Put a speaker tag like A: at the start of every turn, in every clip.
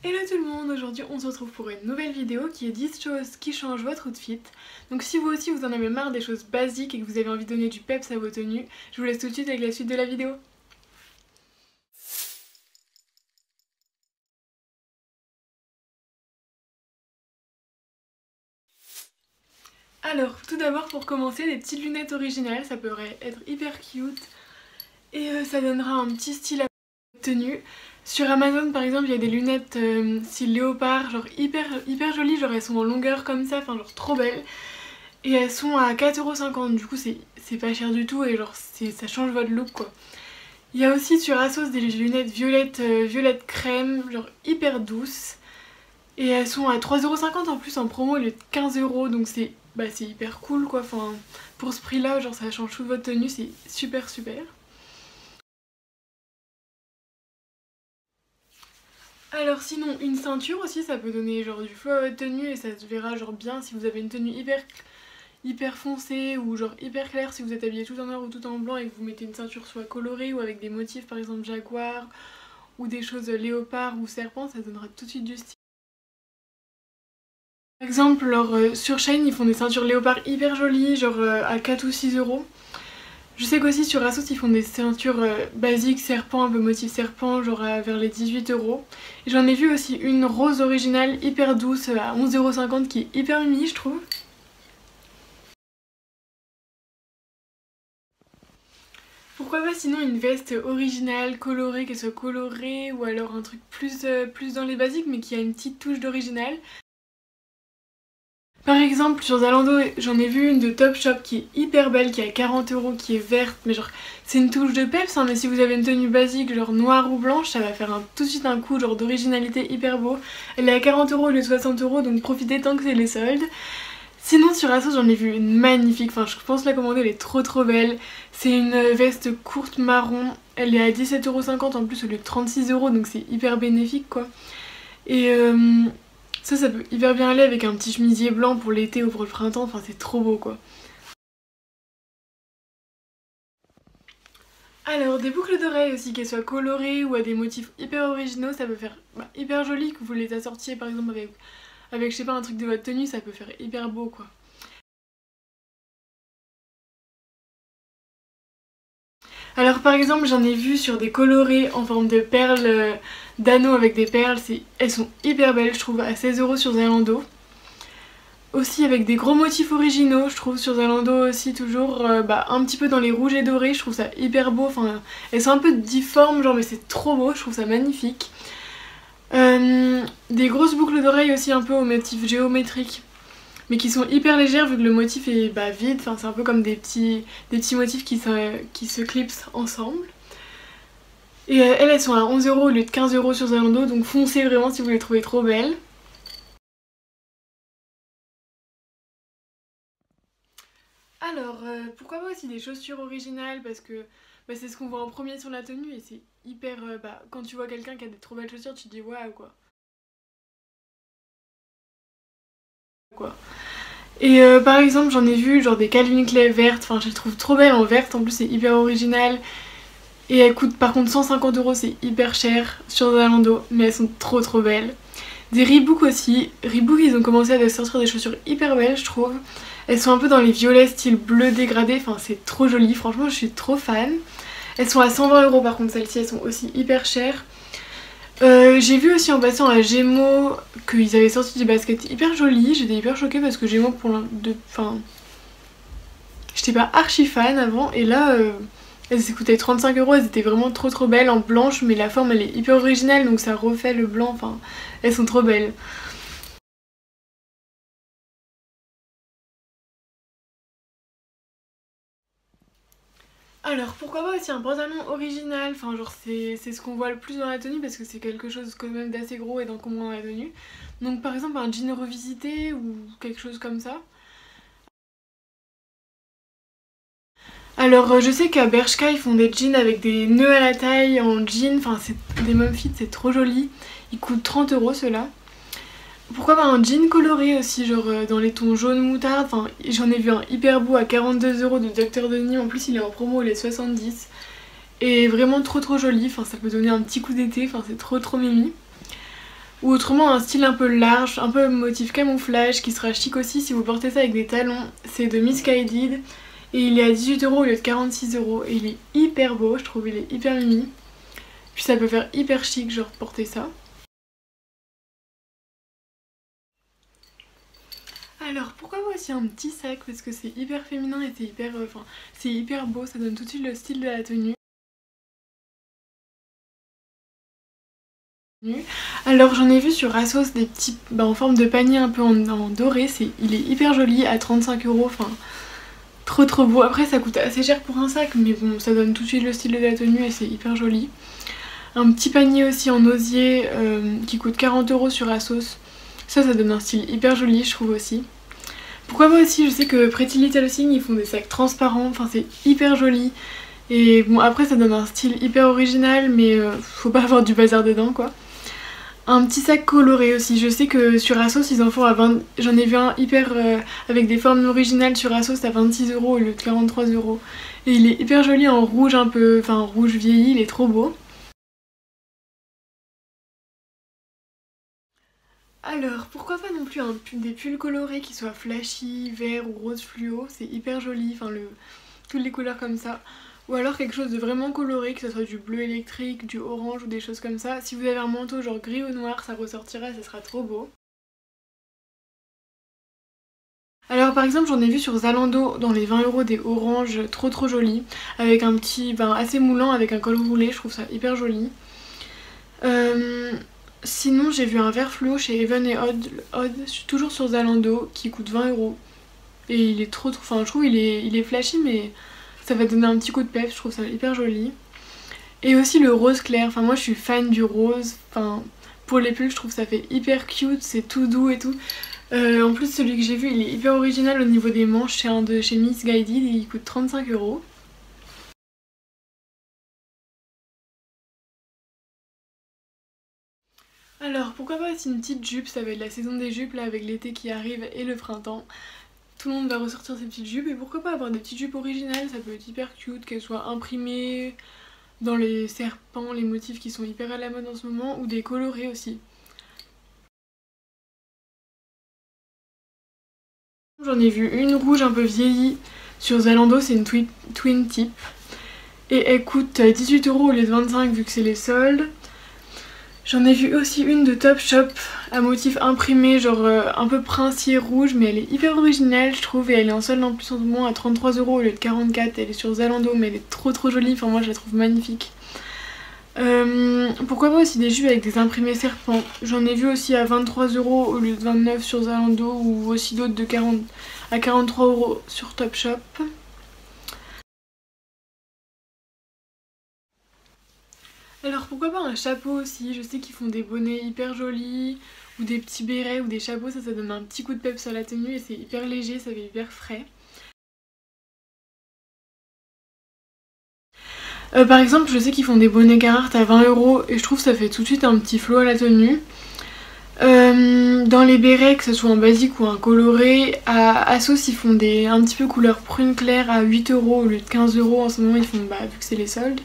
A: Hello tout le monde, aujourd'hui on se retrouve pour une nouvelle vidéo qui est 10 choses qui changent votre outfit. Donc si vous aussi vous en avez marre des choses basiques et que vous avez envie de donner du peps à vos tenues, je vous laisse tout de suite avec la suite de la vidéo. Alors tout d'abord pour commencer, des petites lunettes originales, ça pourrait être hyper cute et ça donnera un petit style à votre tenue. Sur Amazon par exemple il y a des lunettes style léopard, genre hyper jolies, genre elles sont en longueur comme ça, enfin genre trop belles. Et elles sont à 4,50€, du coup c'est pas cher du tout et genre ça change votre look quoi. Il y a aussi sur Asos des lunettes violette crème, genre hyper douces. Et elles sont à 3,50€ en plus en promo au lieu de 15€, donc c'est hyper cool quoi. Enfin, pour ce prix là, genre ça change toute votre tenue, c'est super. Alors sinon une ceinture aussi ça peut donner genre du flow à votre tenue et ça se verra genre bien si vous avez une tenue hyper foncée ou genre hyper claire si vous êtes habillé tout en noir ou tout en blanc et que vous mettez une ceinture soit colorée ou avec des motifs par exemple jaguar ou des choses léopard ou serpent, ça donnera tout de suite du style. Par exemple sur Shein ils font des ceintures léopard hyper jolies genre à 4 ou 6€. Je sais qu'aussi sur Asos ils font des ceintures basiques serpent, un peu motif serpent, genre vers les 18€. Et j'en ai vu aussi une rose originale hyper douce à 11,50€ qui est hyper mimi je trouve. Pourquoi pas sinon une veste originale, colorée, qu'elle soit colorée ou alors un truc plus dans les basiques mais qui a une petite touche d'original. Par exemple sur Zalando j'en ai vu une de Topshop qui est hyper belle, qui est à 40€, qui est verte, mais genre c'est une touche de peps hein, mais si vous avez une tenue basique genre noire ou blanche ça va faire tout de suite un coup genre d'originalité hyper beau. Elle est à 40€ au lieu de 60€, donc profitez tant que c'est les soldes. Sinon sur Asos j'en ai vu une magnifique, enfin je pense la commander, elle est trop belle. C'est une veste courte marron, elle est à 17,50€ en plus au lieu de 36€, donc c'est hyper bénéfique quoi. Et ça peut hyper bien aller avec un petit chemisier blanc pour l'été ou pour le printemps, enfin c'est trop beau quoi. Alors des boucles d'oreilles aussi, qu'elles soient colorées ou à des motifs hyper originaux, ça peut faire hyper joli, que vous les assortiez par exemple avec je sais pas un truc de votre tenue, ça peut faire hyper beau quoi. Alors par exemple j'en ai vu sur des colorés en forme de perles, d'anneaux avec des perles, elles sont hyper belles je trouve, à 16€ sur Zalando. Aussi avec des gros motifs originaux je trouve sur Zalando aussi toujours, un petit peu dans les rouges et dorés, je trouve ça hyper beau, enfin elles sont un peu difformes genre mais c'est trop beau, je trouve ça magnifique. Des grosses boucles d'oreilles aussi un peu au motif géométrique, mais qui sont hyper légères vu que le motif est vide, enfin, c'est un peu comme des petits motifs qui se clipsent ensemble. Et elles sont à 11€ au lieu de 15€ sur Zalando, donc foncez vraiment si vous les trouvez trop belles. Alors pourquoi pas aussi des chaussures originales parce que c'est ce qu'on voit en premier sur la tenue et c'est hyper... quand tu vois quelqu'un qui a des trop belles chaussures tu te dis waouh quoi. Et par exemple j'en ai vu genre des Calvin Klein vertes, enfin je les trouve trop belles en verte, en plus c'est hyper original. Et elles coûtent par contre 150€, c'est hyper cher sur Zalando, mais elles sont trop belles. Des Reebok aussi, Reebok ils ont commencé à sortir des chaussures hyper belles je trouve. Elles sont un peu dans les violets style bleu dégradé, enfin c'est trop joli, franchement je suis trop fan. Elles sont à 120€ par contre celles-ci, elles sont aussi hyper chères. J'ai vu aussi en passant à Gémeaux qu'ils avaient sorti des baskets hyper jolies, j'étais hyper choquée parce que Gémeaux j'étais pas archi fan avant et là elles coûtaient 35€, elles étaient vraiment trop belles en blanche mais la forme elle est hyper originale donc ça refait le blanc, enfin elles sont trop belles. Alors pourquoi pas aussi un pantalon original, enfin genre c'est ce qu'on voit le plus dans la tenue parce que c'est quelque chose quand même d'assez gros et d'encombrant dans la tenue. Donc par exemple un jean revisité ou quelque chose comme ça. Alors je sais qu'à Bershka ils font des jeans avec des nœuds à la taille en jean, enfin c'est des mom fit, c'est trop joli. Ils coûtent 30€ ceux-là. Pourquoi pas un jean coloré aussi, genre dans les tons jaune moutarde, enfin j'en ai vu un hyper beau à 42€ de Dr Denim, en plus il est en promo, il est 70. Et vraiment trop joli, enfin ça peut donner un petit coup d'été, enfin c'est trop mimi. Ou autrement un style un peu large, un peu motif camouflage qui sera chic aussi si vous portez ça avec des talons. C'est de Missguided et il est à 18 € au lieu de 46 € et il est hyper beau, je trouve, il est hyper mimi. Puis ça peut faire hyper chic genre porter ça. Alors pourquoi pas aussi un petit sac parce que c'est hyper féminin et c'est hyper, c'est hyper beau, ça donne tout de suite le style de la tenue. Alors j'en ai vu sur Asos des petits en forme de panier un peu en doré, il est hyper joli à 35 €, enfin trop beau. Après ça coûte assez cher pour un sac mais bon ça donne tout de suite le style de la tenue et c'est hyper joli. Un petit panier aussi en osier qui coûte 40 € sur Asos, ça donne un style hyper joli je trouve aussi. Pourquoi pas aussi, je sais que Pretty Little Thing ils font des sacs transparents, enfin c'est hyper joli. Et bon après ça donne un style hyper original mais faut pas avoir du bazar dedans quoi. Un petit sac coloré aussi, je sais que sur Asos ils en font à 20... J'en ai vu un hyper avec des formes originales sur Asos à 26 € au lieu de 43 €. Et il est hyper joli en rouge un peu, enfin rouge vieilli, il est trop beau. Alors pourquoi pas non plus des pulls colorés qui soient flashy, vert ou rose fluo, c'est hyper joli, enfin toutes les couleurs comme ça. Ou alors quelque chose de vraiment coloré, que ce soit du bleu électrique, du orange ou des choses comme ça. Si vous avez un manteau genre gris ou noir, ça ressortira, ça sera trop beau. Alors par exemple j'en ai vu sur Zalando dans les 20 € des oranges trop jolis. Avec un petit, assez moulant avec un col roulé, je trouve ça hyper joli. Sinon j'ai vu un vert fluo chez Even et Odd, toujours sur Zalando, qui coûte 20 €. Et il est enfin je trouve il est flashy mais ça va donner un petit coup de peps, je trouve ça hyper joli. Et aussi le rose clair, enfin moi je suis fan du rose, enfin pour les pulls je trouve ça fait hyper cute, c'est tout doux et tout. En plus celui que j'ai vu il est hyper original au niveau des manches, c'est un de chez Missguided et il coûte 35 €. Alors pourquoi pas aussi une petite jupe, ça va être la saison des jupes là avec l'été qui arrive et le printemps. Tout le monde va ressortir ses petites jupes et pourquoi pas avoir des petites jupes originales, ça peut être hyper cute, qu'elles soient imprimées dans les serpents, les motifs qui sont hyper à la mode en ce moment, ou des colorés aussi. J'en ai vu une rouge un peu vieillie sur Zalando, c'est une twin tip. Et elle coûte 18 € au lieu de 25 vu que c'est les soldes. J'en ai vu aussi une de Topshop à motif imprimé, genre un peu princier rouge, mais elle est hyper originale je trouve et elle est en solde en plus en ce moment à 33 € au lieu de 44. Elle est sur Zalando mais elle est trop jolie, enfin moi je la trouve magnifique. Pourquoi pas aussi des jupes avec des imprimés serpents. J'en ai vu aussi à 23 € au lieu de 29 sur Zalando ou aussi d'autres à 43 € sur Topshop. Alors pourquoi pas un chapeau aussi, je sais qu'ils font des bonnets hyper jolis ou des petits bérets ou des chapeaux, ça donne un petit coup de peps à la tenue et c'est hyper léger, ça fait hyper frais. Par exemple je sais qu'ils font des bonnets Carhartt à 20 € et je trouve que ça fait tout de suite un petit flow à la tenue. Dans les bérets, que ce soit en basique ou en coloré, à Asos ils font un petit peu couleur prune claire à 8 € au lieu de 15 € en ce moment, ils font vu que c'est les soldes.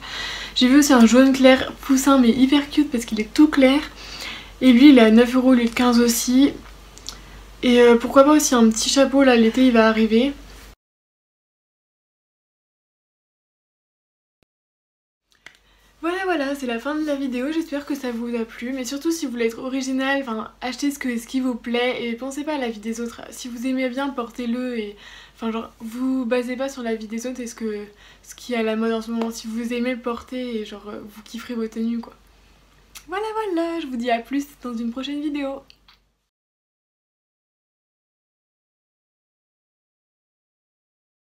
A: J'ai vu aussi un jaune clair poussin mais hyper cute parce qu'il est tout clair. Et lui il est à 9 € au lieu de 15 aussi. Et pourquoi pas aussi un petit chapeau, là l'été il va arriver. Voilà, c'est la fin de la vidéo, j'espère que ça vous a plu, mais surtout si vous voulez être original, achetez ce qui vous plaît et pensez pas à la vie des autres. Si vous aimez bien, portez-le et vous basez pas sur la vie des autres et ce qui est à la mode en ce moment. Si vous aimez le porter et vous kifferez vos tenues quoi. Voilà, je vous dis à plus dans une prochaine vidéo.